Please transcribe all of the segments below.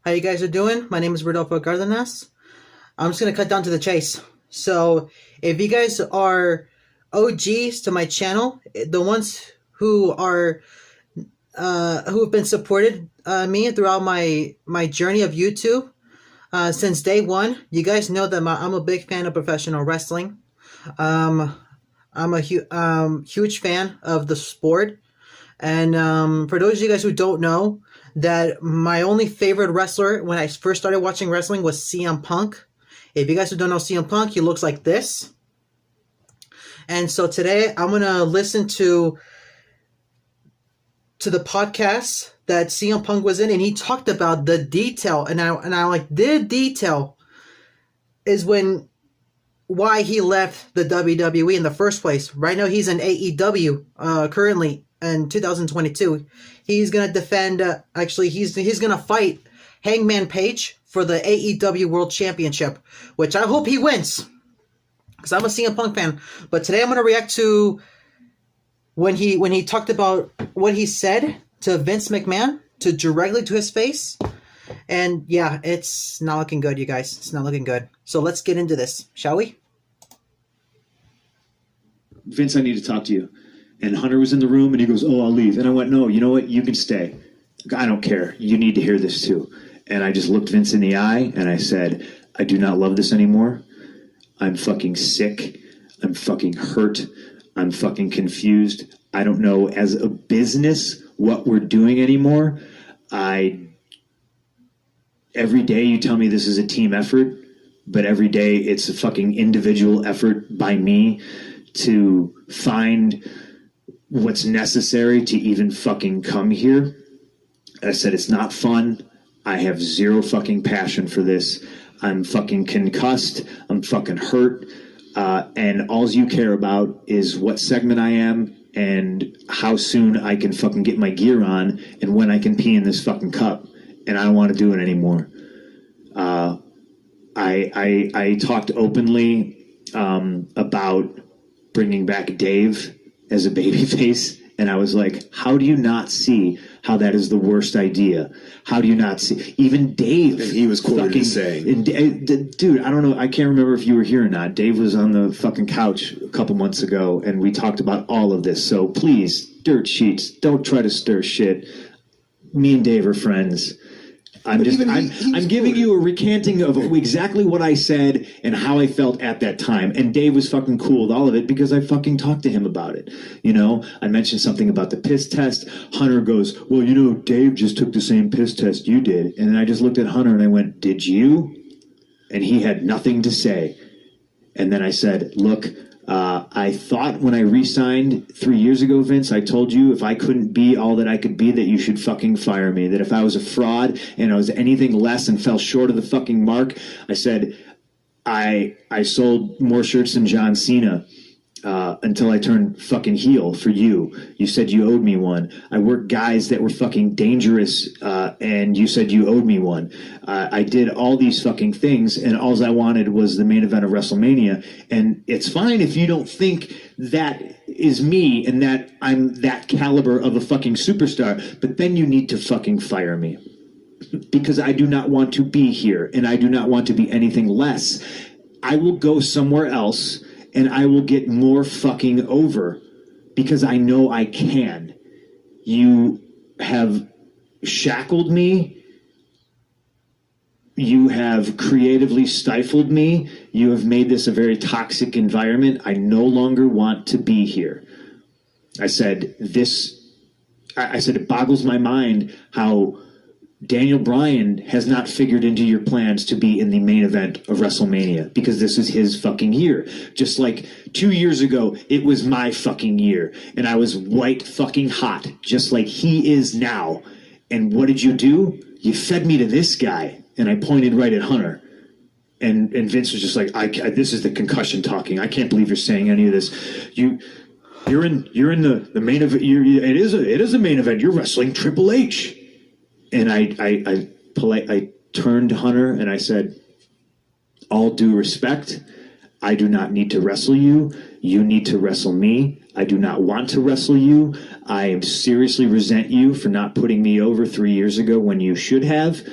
How you guys are doing? My name is Rodolfo Cardenas. I'm just gonna cut down to the chase. So, if you guys are OGs to my channel, the ones who are who have been supported me throughout my journey of YouTube since day one, you guys know that I'm a big fan of professional wrestling. Um, I'm a huge fan of the sport. And for those of you guys who don't know, that my only favorite wrestler when I first started watching wrestling was CM Punk. If you guys who don't know CM Punk, he looks like this. And so today I'm gonna listen to the podcast that CM Punk was in, and he talked about the detail, and I like the detail is why he left the WWE in the first place. Right now he's in AEW currently in 2022. He's gonna defend. Actually, he's gonna fight Hangman Page for the AEW World Championship, which I hope he wins, because I'm a CM Punk fan. But today I'm gonna react to when he talked about what he said to Vince McMahon directly to his face. And yeah, it's not looking good, you guys. It's not looking good. So let's get into this, shall we? Vince, I need to talk to you. And Hunter was in the room, and he goes, "Oh, I'll leave." And I went, "No, you know what? You can stay. I don't care. You need to hear this too." And I just looked Vince in the eye, and I said, "I do not love this anymore. I'm fucking sick. I'm fucking hurt. I'm fucking confused. I don't know as a business what we're doing anymore. Every day you tell me this is a team effort, but every day it's a fucking individual effort by me to find what's necessary to even fucking come here." I said, "It's not fun. I have zero fucking passion for this. I'm fucking concussed. I'm fucking hurt. And all you care about is what segment I am and how soon I can fucking get my gear on and when I can pee in this fucking cup. And I don't want to do it anymore." I talked openly about bringing back Dave as a babyface, and I was like, how do you not see how that is the worst idea? How do you not see? Even Dave. And he was quoted as saying. Dude, I don't know. I can't remember if you were here or not. Dave was on the fucking couch a couple months ago, and we talked about all of this. So please, dirt sheets, don't try to stir shit. Me and Dave are friends. I'm giving you a recanting of exactly what I said and how I felt at that time. And Dave was fucking cool with all of it because I fucking talked to him about it. You know, I mentioned something about the piss test. Hunter goes, "Well, you know, Dave just took the same piss test you did." And then I just looked at Hunter and I went, "Did you?" And he had nothing to say. And then I said, "Look, I thought when I re-signed 3 years ago, Vince, I told you if I couldn't be all that I could be, that you should fucking fire me. That if I was a fraud and I was anything less and fell short of the fucking mark," I said, I sold more shirts than John Cena until I turned fucking heel for you. You said you owed me one. I worked guys that were fucking dangerous, and you said you owed me one. I did all these fucking things, and all I wanted was the main event of WrestleMania. And it's fine if you don't think that is me and that I'm that caliber of a fucking superstar, but then you need to fucking fire me. Because I do not want to be here, and I do not want to be anything less. I will go somewhere else, and I will get more fucking over because I know I can. You have shackled me. You have creatively stifled me. You have made this a very toxic environment. I no longer want to be here. I said, it boggles my mind how Daniel Bryan has not figured into your plans to be in the main event of WrestleMania, because this is his fucking year. Just like 2 years ago, it was my fucking year, and I was white fucking hot, just like he is now. And what did you do? You fed me to this guy, and I pointed right at Hunter. And Vince was just like, this is the concussion talking. I can't believe you're saying any of this. You're in the main event. It is a main event. You're wrestling Triple H. And I turned to Hunter and I said, "All due respect, I do not need to wrestle you. You need to wrestle me. I do not want to wrestle you. I seriously resent you for not putting me over 3 years ago when you should have.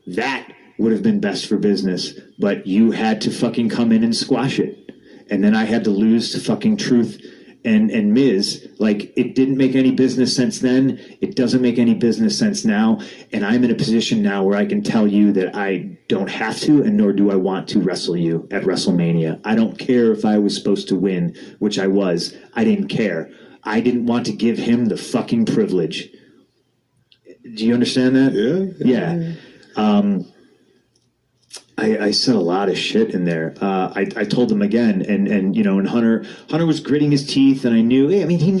That would have been best for business, but you had to fucking come in and squash it. And then I had to lose to fucking Truth and Miz. Like, it didn't make any business sense then. It doesn't make any business sense now. And I'm in a position now where I can tell you that I don't have to, and nor do I want to wrestle you at WrestleMania. I don't care if I was supposed to win, which I was. I didn't care. I didn't want to give him the fucking privilege. Do you understand that? Yeah. I said a lot of shit in there. I told him again, and you know, and Hunter was gritting his teeth, and I knew. I mean, he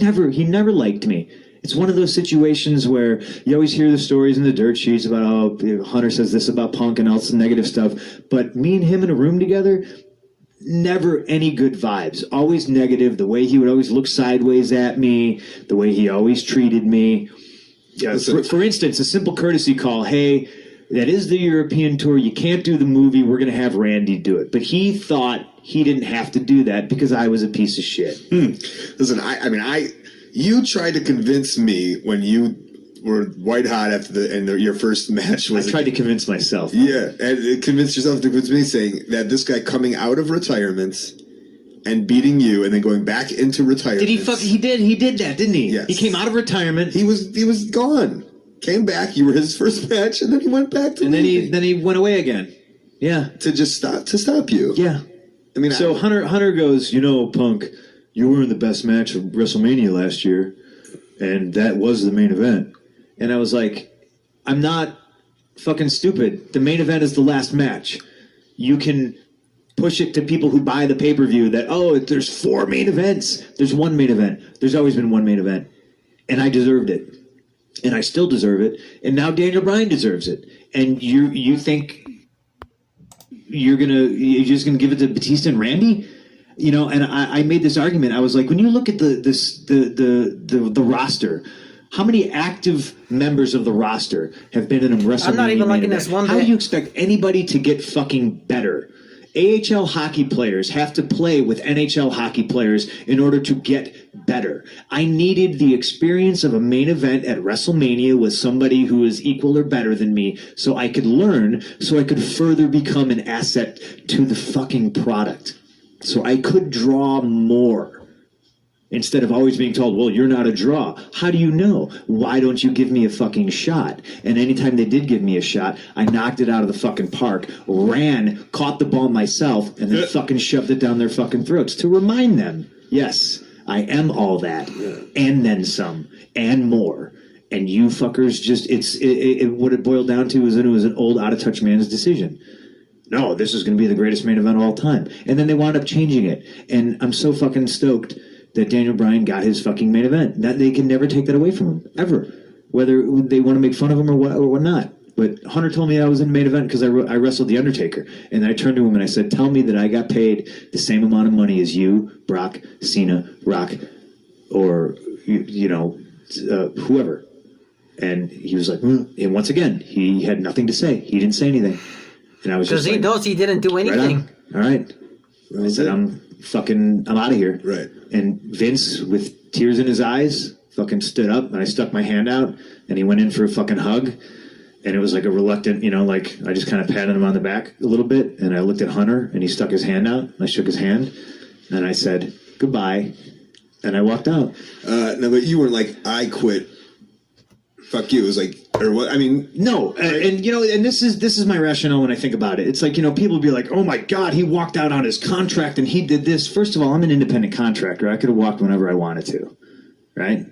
never liked me. It's one of those situations where you always hear the stories in the dirt sheets about, oh, Hunter says this about Punk and all this negative stuff, but me and him in a room together, never any good vibes. Always negative. The way he would always look sideways at me, the way he always treated me. For instance, a simple courtesy call. Hey, that is the European tour. You can't do the movie. We're going to have Randy do it. But he thought he didn't have to do that because I was a piece of shit. Listen, you tried to convince me when you were white hot after your first match. I tried to convince myself. Yeah, and convince yourself to convince me, saying that this guy coming out of retirement and beating you and then going back into retirement. He did that, didn't he? Yes. He came out of retirement. He was gone. Came back. You were his first match, and then he went back to. And then he went away again. Yeah. To stop you. Yeah. I mean, so Hunter goes, you know, Punk, you were in the best match of WrestleMania last year, and that was the main event. And I was like, I'm not fucking stupid. The main event is the last match. You can push it to people who buy the pay-per-view that, oh, there's 4 main events. There's one main event. There's always been one main event. And I deserved it. And I still deserve it. And now Daniel Bryan deserves it. And you think you're just gonna give it to Batista and Randy? You know, and I made this argument. I was like, when you look at the roster, how many active members of the roster have been in a WrestleMania? I'm not even liking this one bit. How do you expect anybody to get fucking better? AHL hockey players have to play with NHL hockey players in order to get better. I needed the experience of a main event at WrestleMania with somebody who is equal or better than me so I could learn, so I could further become an asset to the fucking product. So I could draw more. Instead of always being told, well, you're not a draw. How do you know? Why don't you give me a fucking shot? And anytime they did give me a shot, I knocked it out of the fucking park, ran, caught the ball myself, and then fucking shoved it down their fucking throats to remind them, yes, I am all that, and then some, and more. And you fuckers just, what it boiled down to is that it was an old, out-of-touch man's decision. No, this is going to be the greatest main event of all time. And then they wound up changing it. And I'm so fucking stoked that Daniel Bryan got his fucking main event. That they can never take that away from him, ever. Whether they want to make fun of him or what not. But Hunter told me I was in the main event because I wrestled The Undertaker. And I turned to him and I said, tell me that I got paid the same amount of money as you, Brock, Cena, Rock, or, whoever. And he was like, and once again, he had nothing to say. He didn't say anything. And I was just because he knows he didn't do anything. Right, all right. I said, I'm out of here. Right. And Vince, with tears in his eyes, fucking stood up, and I stuck my hand out, and he went in for a fucking hug. And it was like a reluctant, I just kind of patted him on the back a little bit, and I looked at Hunter, and he stuck his hand out, and I shook his hand, and I said, goodbye, and I walked out. No, but you weren't like, I quit. Fuck you. It was like, or what? I mean, no. And this is my rationale when I think about it. It's like, people be like, oh my God, he walked out on his contract and he did this. First of all, I'm an independent contractor. I could have walked whenever I wanted to. Right?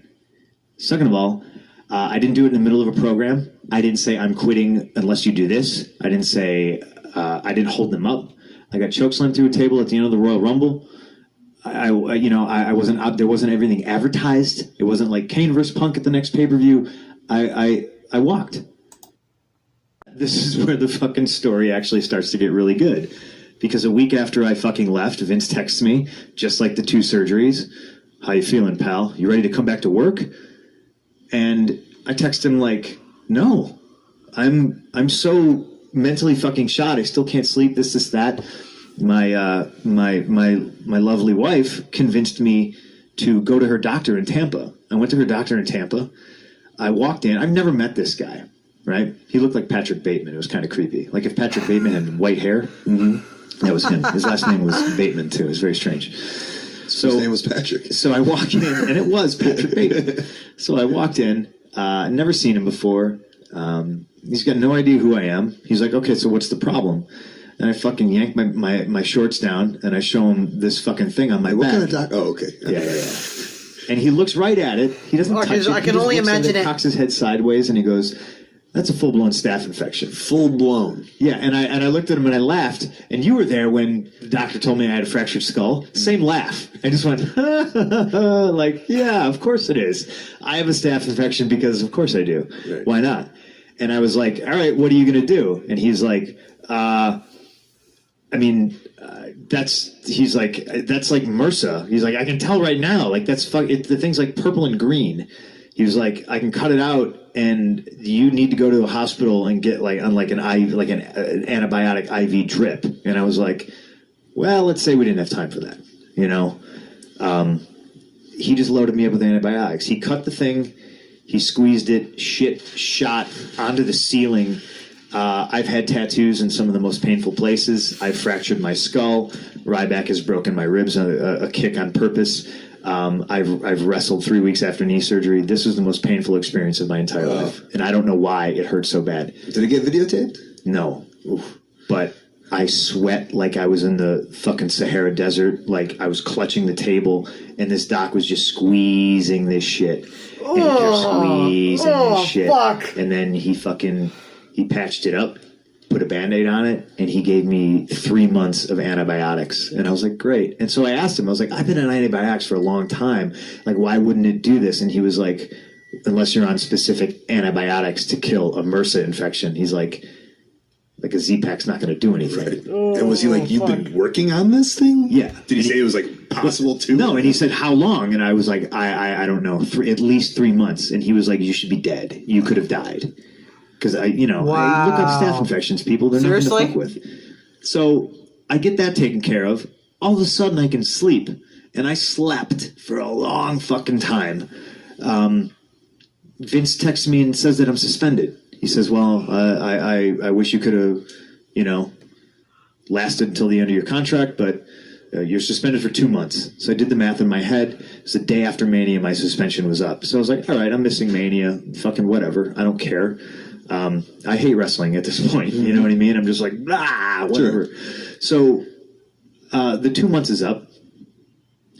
Second of all, I didn't do it in the middle of a program. I didn't say I'm quitting unless you do this. I didn't say, I didn't hold them up. I got chokeslammed through a table at the end of the Royal Rumble. I wasn't out. There wasn't everything advertised. It wasn't like Kane versus Punk at the next pay-per-view. I walked. This is where the fucking story actually starts to get really good. Because a week after I fucking left, Vince texts me, just like the 2 surgeries. How you feeling, pal? You ready to come back to work? And I text him like, no. I'm so mentally fucking shot. I still can't sleep, this, that. My lovely wife convinced me to go to her doctor in Tampa. I went to her doctor in Tampa. I walked in. I've never met this guy. right? He looked like Patrick Bateman. It was kind of creepy. Like if Patrick Bateman had white hair, that was him. His last name was Bateman too. It was very strange. So his name was Patrick. So I walk in, and it was Patrick Bateman. So I walked in. Never seen him before. He's got no idea who I am. He's like, okay, so what's the problem? And I fucking yank my shorts down, and I show him this fucking thing on my back. What kind of doc? Oh, okay. Yeah. And he looks right at it. He doesn't touch it. I can only imagine it. Cocks his head sideways, and he goes, "That's a full-blown staph infection." Full blown. Yeah, and I looked at him and I laughed. And you were there when the doctor told me I had a fractured skull. Same laugh. I just went, like, yeah, of course it is. I have a staph infection because of course I do. Right. Why not? And I was like, all right, what are you going to do? And he's like, that's like MRSA. He's like, I can tell right now. Like, the thing's like purple and green. He was like, I can cut it out, and you need to go to a hospital and get an antibiotic IV drip. And I was like, well, let's say we didn't have time for that. He just loaded me up with antibiotics. He cut the thing, he squeezed it, shit shot onto the ceiling. I've had tattoos in some of the most painful places. I've fractured my skull. Ryback has broken my ribs on a kick on purpose. I've wrestled 3 weeks after knee surgery. This was the most painful experience of my entire life, and I don't know why it hurt so bad. Did it get videotaped? No, but I sweat like I was in the fucking Sahara Desert. Like I was clutching the table, and this doc was just squeezing this shit, and he kept squeezing this shit, fuck. And then he patched it up, put a Band-Aid on it, and he gave me 3 months of antibiotics. And I was like, great. And so I asked him, I was like, I've been on antibiotics for a long time. Like, why wouldn't it do this? And he was like, unless you're on specific antibiotics to kill a MRSA infection. He's like a Z-Pak's not going to do anything. Right. And was he like, you've been working on this thing? Yeah. Did he say it was like possible to? No, and he said, how long? And I was like, I don't know, at least 3 months. And he was like, you should be dead. You could have died. Because I look up staph infections, people. They're nothing to fuck with. So I get that taken care of. All of a sudden, I can sleep, and I slept for a long fucking time. Vince texts me and says that I'm suspended. He says, "Well, I wish you could have, lasted until the end of your contract, but you're suspended for 2 months." So I did the math in my head. It's the day after Mania, my suspension was up. So I was like, all right, I'm missing Mania. Fucking whatever. I don't care. I hate wrestling at this point. You know what I mean? I'm just like, blah, whatever. Sure. So the 2 months is up,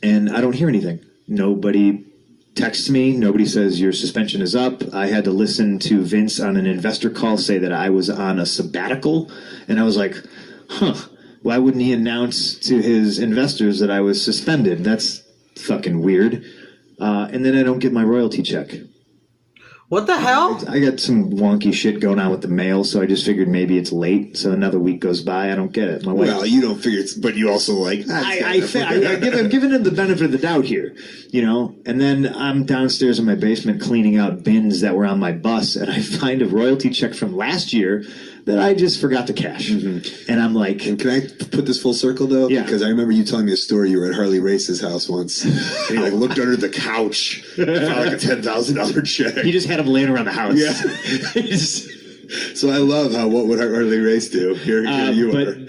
and I don't hear anything. Nobody texts me. Nobody says your suspension is up. I had to listen to Vince on an investor call say that I was on a sabbatical, and I was like, why wouldn't he announce to his investors that I was suspended? That's fucking weird. And then I don't get my royalty check. What the hell? I got some wonky shit going on with the mail, so I just figured maybe it's late. So another week goes by, I don't get it. My wife, well, you don't figure it's, but you also like. I'm giving him the benefit of the doubt here, And then I'm downstairs in my basement cleaning out bins that were on my bus, and I find a royalty check from last year that I just forgot to cash. Mm-hmm. And I'm like... And can I put this full circle, though? Yeah. Because I remember you telling me a story. You were at Harley Race's house once. And he looked under the couch, found like a $10,000 check. He just had him laying around the house. Yeah. So I love what would Harley Race do? Here you are. But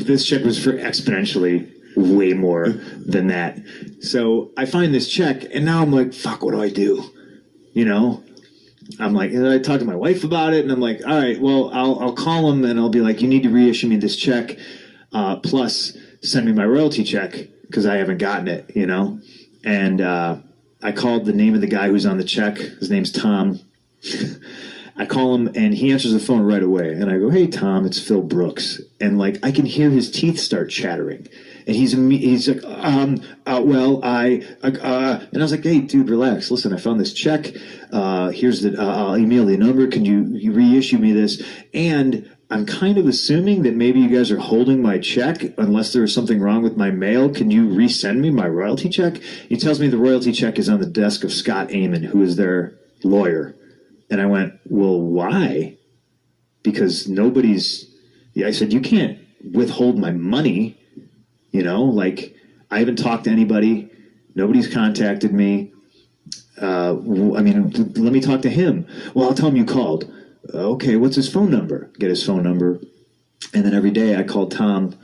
this check was for exponentially way more than that. So I find this check, and now I'm like, fuck, what do I do? I'm like, and I talked to my wife about it, and I'm like, all right, well, I'll call him, and I'll be like, you need to reissue me this check, plus send me my royalty check, because I haven't gotten it, And I called the name of the guy who's on the check. His name's Tom. I call him, and he answers the phone right away. And I go, hey, Tom, it's Phil Brooks. And, I can hear his teeth start chattering. And he's like, and I was like, hey, dude, relax. Listen, I found this check. Here's I'll email the number. Can you reissue me this? And I'm kind of assuming that maybe you guys are holding my check unless there was something wrong with my mail. Can you resend me my royalty check? He tells me the royalty check is on the desk of Scott Amon, who is their lawyer. And I went, well, why? Because I said, you can't withhold my money. I haven't talked to anybody. Nobody's contacted me. Let me talk to him. Well, I'll tell him you called. Okay, what's his phone number? Get his phone number. And then every day I called Tom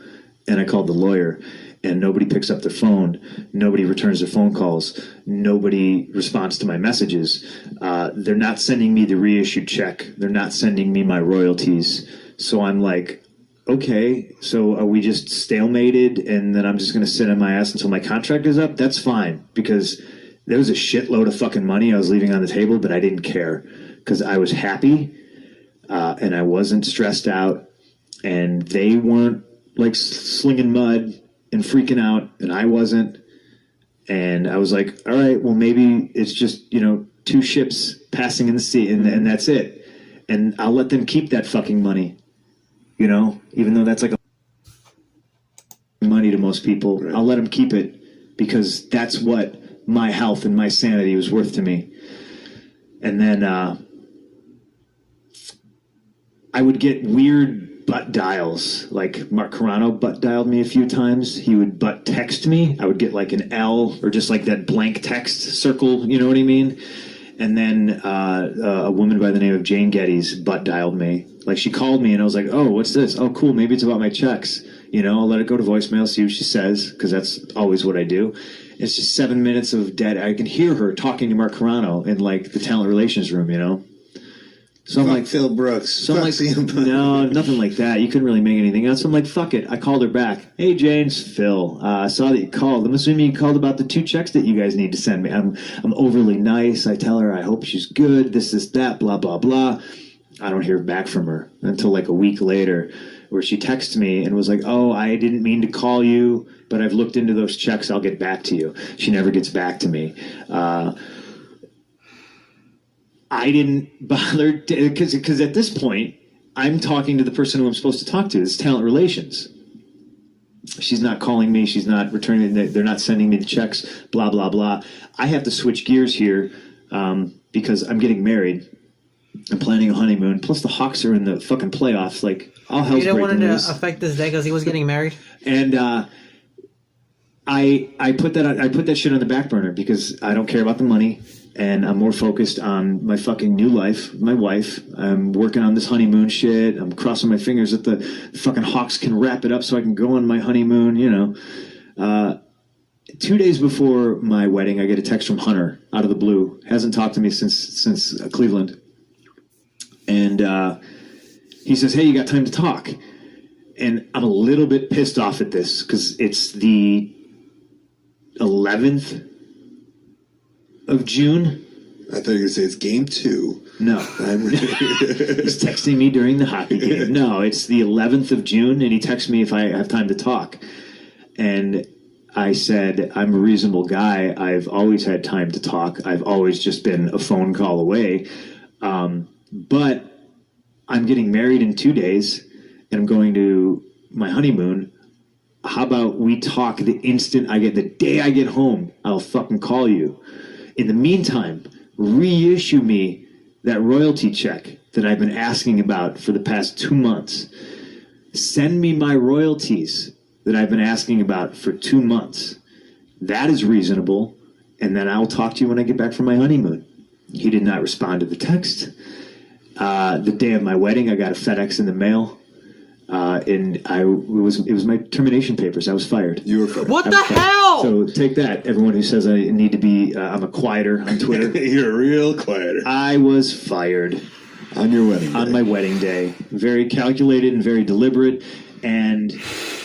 and I called the lawyer, and nobody picks up their phone. Nobody returns their phone calls. Nobody responds to my messages. They're not sending me the reissued check. They're not sending me my royalties. So I'm like, okay, so are we just stalemated and then I'm just going to sit on my ass until my contract is up? That's fine, because there was a shitload of fucking money I was leaving on the table, but I didn't care because I was happy and I wasn't stressed out, and they weren't like slinging mud and freaking out, and I wasn't. And I was like, all right, well, maybe it's just, two ships passing in the sea, and that's it. And I'll let them keep that fucking money, even though that's like money to most people. Right. I'll let them keep it because that's what my health and my sanity was worth to me. And then I would get weird butt dials. Like Mark Carano butt dialed me a few times. He would butt text me. I would get like an L or just like that blank text circle, you know what I mean? And then a woman by the name of Jane Geddes butt dialed me. Like she called me and I was like, oh, what's this? Oh, cool. Maybe it's about my checks. I'll let it go to voicemail, see what she says, because that's always what I do. It's just 7 minutes of dead. I can hear her talking to Mark Carano in like the talent relations room, So I'm like, Phil Brooks. So I'm like, no, nothing like that. You couldn't really make anything out. So I'm like, fuck it. I called her back. Hey, James, Phil. I saw that you called. I'm assuming you called about the 2 checks that you guys need to send me. I'm overly nice. I tell her I hope she's good. This, that, blah, blah, blah. I don't hear back from her until like a week later, where she texts me and was like, oh, I didn't mean to call you, but I've looked into those checks. I'll get back to you. She never gets back to me. I didn't bother because at this point, I'm talking to the person who I'm supposed to talk to. It's talent relations. She's not calling me. She's not returning. They're not sending me the checks, blah, blah, blah. I have to switch gears here because I'm getting married. I'm planning a honeymoon. Plus, the Hawks are in the fucking playoffs. Like, all hell's breaking loose. You didn't want it to affect this day because he was getting married? And I put that shit on the back burner because I don't care about the money. And I'm more focused on my fucking new life, my wife. I'm working on this honeymoon shit. I'm crossing my fingers that the fucking Hawks can wrap it up so I can go on my honeymoon, 2 days before my wedding, I get a text from Hunter out of the blue. Hasn't talked to me since Cleveland. And he says, hey, you got time to talk? And I'm a little bit pissed off at this because it's the 11th of June. I thought you were going to say it's game 2. No. He's texting me during the hockey game. No, it's the 11th of June, and he texts me if I have time to talk. And I said, I'm a reasonable guy. I've always had time to talk. I've always just been a phone call away. But I'm getting married in 2 days, and I'm going to my honeymoon. How about we talk the day I get home, I'll fucking call you. In the meantime, reissue me that royalty check that I've been asking about for the past 2 months. Send me my royalties that I've been asking about for 2 months. That is reasonable, and then I'll talk to you when I get back from my honeymoon. He did not respond to the text. The day of my wedding, I got a FedEx in the mail. And it was my termination papers. I was fired. You were fired. What the hell? So take that, everyone who says I need to be. I'm a quieter on Twitter. You're a real quieter. I was fired on your wedding day. On my wedding day. Very calculated and very deliberate. And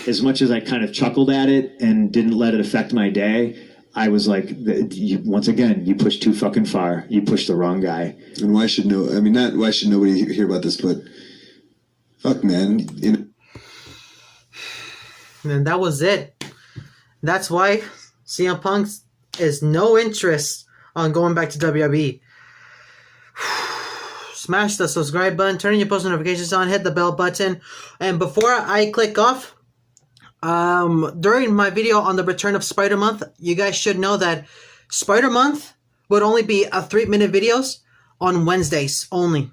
as much as I kind of chuckled at it and didn't let it affect my day, I was like, once again, you pushed too fucking far. You pushed the wrong guy. And why should nobody hear about this, but fuck, man. And that was it. That's why CM Punk is no interest on going back to WWE. Smash the subscribe button, turn your post notifications on, hit the bell button. And before I click off, during my video on the return of Spider Month, you guys should know that Spider Month would only be a 3-minute videos on Wednesdays only.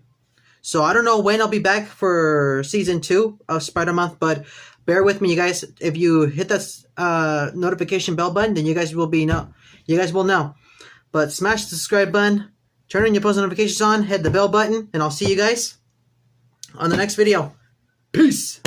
So I don't know when I'll be back for season 2 of Spider Month, but bear with me, you guys. If you hit that notification bell button, then you guys will know. But smash the subscribe button, turn on your post notifications on, hit the bell button, and I'll see you guys on the next video. Peace.